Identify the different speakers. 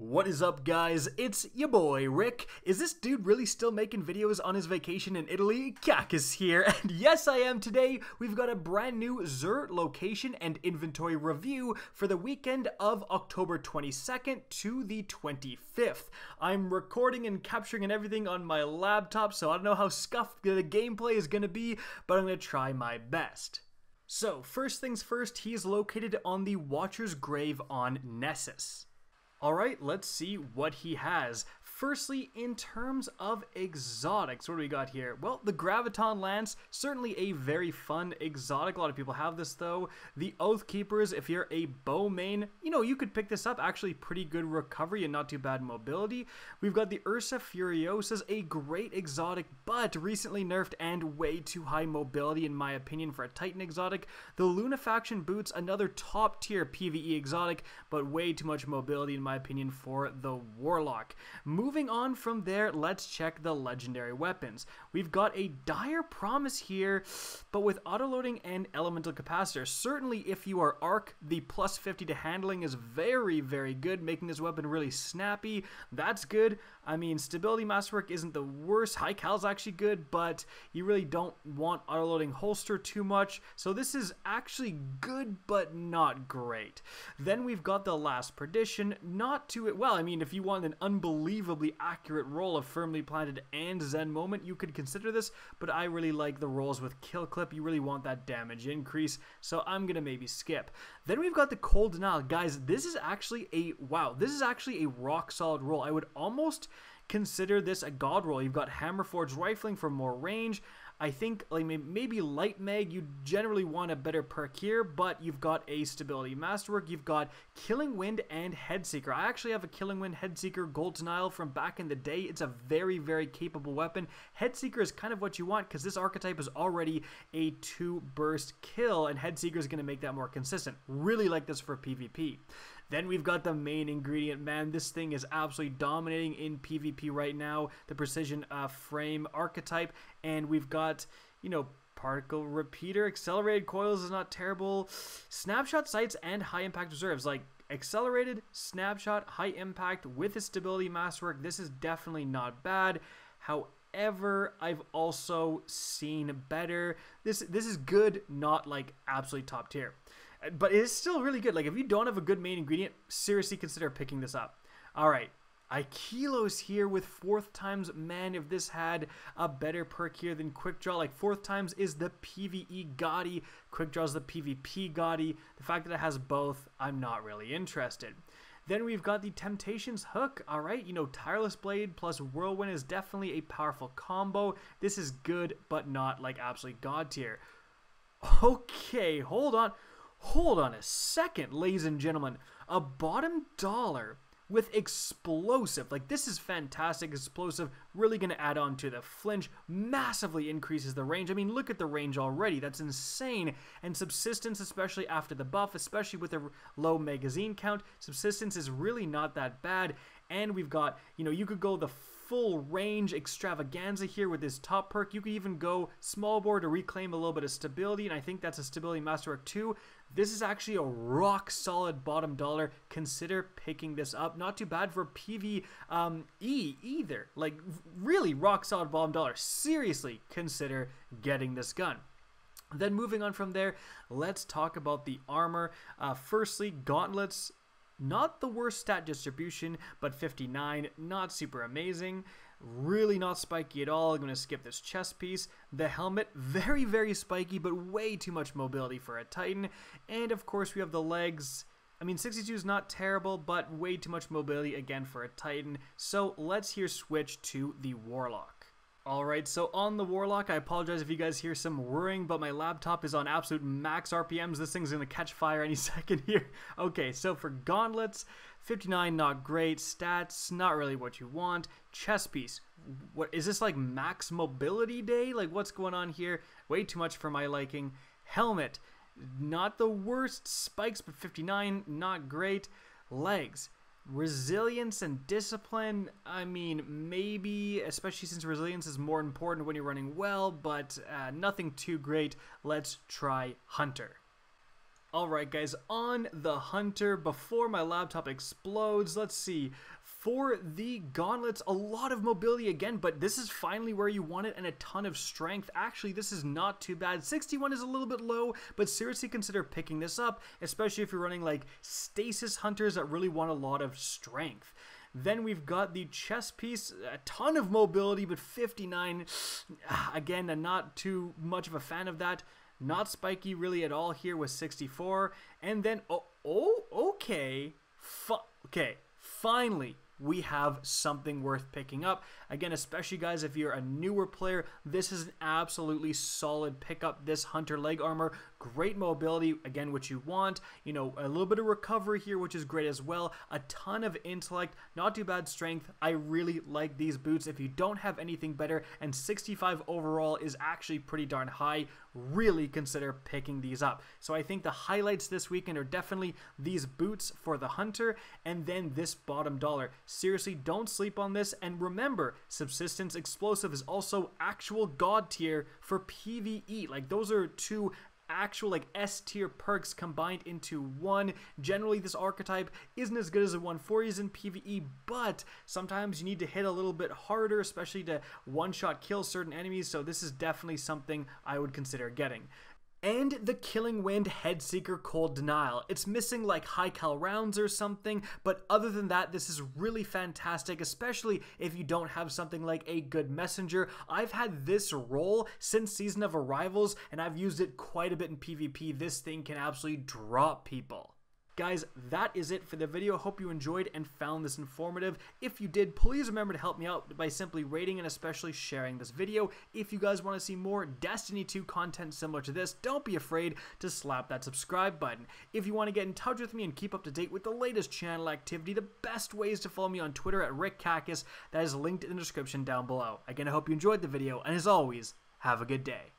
Speaker 1: What is up, guys? It's your boy Rick. Is this dude really still making videos on his vacation in Italy? Kackis here, and yes I am. Today we've got a brand new Xur Location and Inventory review for the weekend of October 22nd to the 25th. I'm recording and capturing and everything on my laptop, so I don't know how scuffed the gameplay is going to be, but I'm going to try my best. So, first things first, he's located on the Watcher's Grave on Nessus. Alright, let's see what he has. Firstly, in terms of exotics, what do we got here? Well, the Graviton Lance, certainly a very fun exotic. A lot of people have this though. The Oath Keepers, if you're a bow main, you could pick this up. Actually, pretty good recovery and not too bad mobility. We've got the Ursa Furiosa, a great exotic, but recently nerfed and way too high mobility in my opinion for a Titan exotic. The Lunafaction Boots, another top tier PvE exotic, but way too much mobility in my opinion for the Warlock. Moving on from there, let's check the legendary weapons. We've got a Dire Promise here, but with autoloading and elemental capacitor. Certainly if you are Arc, the plus 50 to handling is very, very good, making this weapon really snappy. That's good. I mean, stability masterwork isn't the worst. High cal's actually good, but you really don't want autoloading holster too much. So this is actually good, but not great. Then we've got the Last Perdition. Not too well. I mean, if you want an unbelievably accurate roll of Firmly Planted and Zen Moment, you could consider this, but I really like the rolls with Kill Clip. You really want that damage increase, so I'm gonna maybe skip. Then we've got the Cold Denial. Guys, this is actually a rock solid roll. I would almost consider this a god roll. You've got Hammerforged Rifling for more range. I think like maybe Light Mag, you generally want a better perk here, but you've got a Stability Masterwork, you've got Killing Wind and Headseeker. I actually have a Killing Wind Headseeker Gold Denial from back in the day. It's a very, very capable weapon. Headseeker is kind of what you want because this archetype is already a 2-burst kill, and Headseeker is going to make that more consistent. Really like this for PvP. Then we've got the main ingredient, man. This thing is absolutely dominating in PvP right now. The Precision Frame archetype. And we've got, Particle Repeater. Accelerated Coils is not terrible. Snapshot Sights and High Impact Reserves. Like, accelerated, snapshot, high impact with a Stability Masterwork. This is definitely not bad. However, I've also seen better. This is good, not like absolutely top tier. But it is still really good. Like, if you don't have a good main ingredient, seriously consider picking this up. Alright, Aikilos here with 4th times. Man, if this had a better perk here than Quick Draw. Like, 4th times is the PvE Gaudy. Quick Draw is the PvP Gaudy. The fact that it has both, I'm not really interested. Then we've got the Temptations Hook. Alright, Tireless Blade plus Whirlwind is definitely a powerful combo. This is good, but not like absolutely god tier. Okay, hold on. Hold on a second, ladies and gentlemen. A bottom dollar with explosive. Like, this is fantastic. Explosive, really going to add on to the flinch. Massively increases the range. I mean, look at the range already. That's insane. And subsistence, especially after the buff, especially with a low magazine count, subsistence is really not that bad. And we've got, you could go the full range extravaganza here with this top perk. You could even go small bore to reclaim a little bit of stability, and I think that's a Stability Masterwork too. This is actually a rock solid bottom dollar. Consider picking this up. Not too bad for PvE either. Like, really rock solid bottom dollar. Seriously consider getting this gun. Then moving on from there, let's talk about the armor. Firstly, gauntlets. Not the worst stat distribution, but 59, not super amazing. Really not spiky at all. I'm going to skip this chest piece. The helmet, very, very spiky, but way too much mobility for a Titan. And of course, we have the legs. I mean, 62 is not terrible, but way too much mobility again for a Titan. So let's here switch to the Warlock. Alright, so on the Warlock, I apologize if you guys hear some whirring, but my laptop is on absolute max RPMs. This thing's going to catch fire any second here. Okay, so for gauntlets, 59, not great. Stats, not really what you want. Chest piece, what is this, like max mobility day? Like, what's going on here? Way too much for my liking. Helmet, not the worst. Spikes, but 59, not great. Legs. Resilience and discipline, I mean, maybe, especially since resilience is more important when you're running well, but nothing too great. Let's try Hunter. Alright guys, on the Hunter, before my laptop explodes, let's see. For the gauntlets, a lot of mobility again, but this is finally where you want it, and a ton of strength. Actually, this is not too bad. 61 is a little bit low, but seriously consider picking this up, especially if you're running like stasis hunters that really want a lot of strength. Then we've got the chest piece, a ton of mobility, but 59, again, I'm not too much of a fan of that. Not spiky really at all here with 64. And then, okay, finally, we have something worth picking up. Again, especially guys, if you're a newer player, this is an absolutely solid pickup. This Hunter leg armor, great mobility, again, what you want. You know, a little bit of recovery here, which is great as well. A ton of intellect, not too bad strength. I really like these boots. If you don't have anything better, and 65 overall is actually pretty darn high, really consider picking these up. So I think the highlights this weekend are definitely these boots for the Hunter, and then this bottom dollar. Seriously, don't sleep on this, and remember, Subsistence Explosive is also actual god tier for PvE. Like, those are two actual like S tier perks combined into one. Generally, this archetype isn't as good as the 140s in PvE, but sometimes you need to hit a little bit harder, especially to one-shot kill certain enemies, so this is definitely something I would consider getting. And the Killing Wind Headseeker Cold Denial. It's missing like high cal rounds or something, but other than that, this is really fantastic, especially if you don't have something like a good messenger. I've had this roll since Season of Arrivals, and I've used it quite a bit in PvP. This thing can absolutely drop people. Guys, that is it for the video. Hope you enjoyed and found this informative. If you did, please remember to help me out by simply rating and especially sharing this video. If you guys want to see more Destiny 2 content similar to this, don't be afraid to slap that subscribe button. If you want to get in touch with me and keep up to date with the latest channel activity, the best way is to follow me on Twitter at RickKackis. That is linked in the description down below. Again, I hope you enjoyed the video, and as always, have a good day.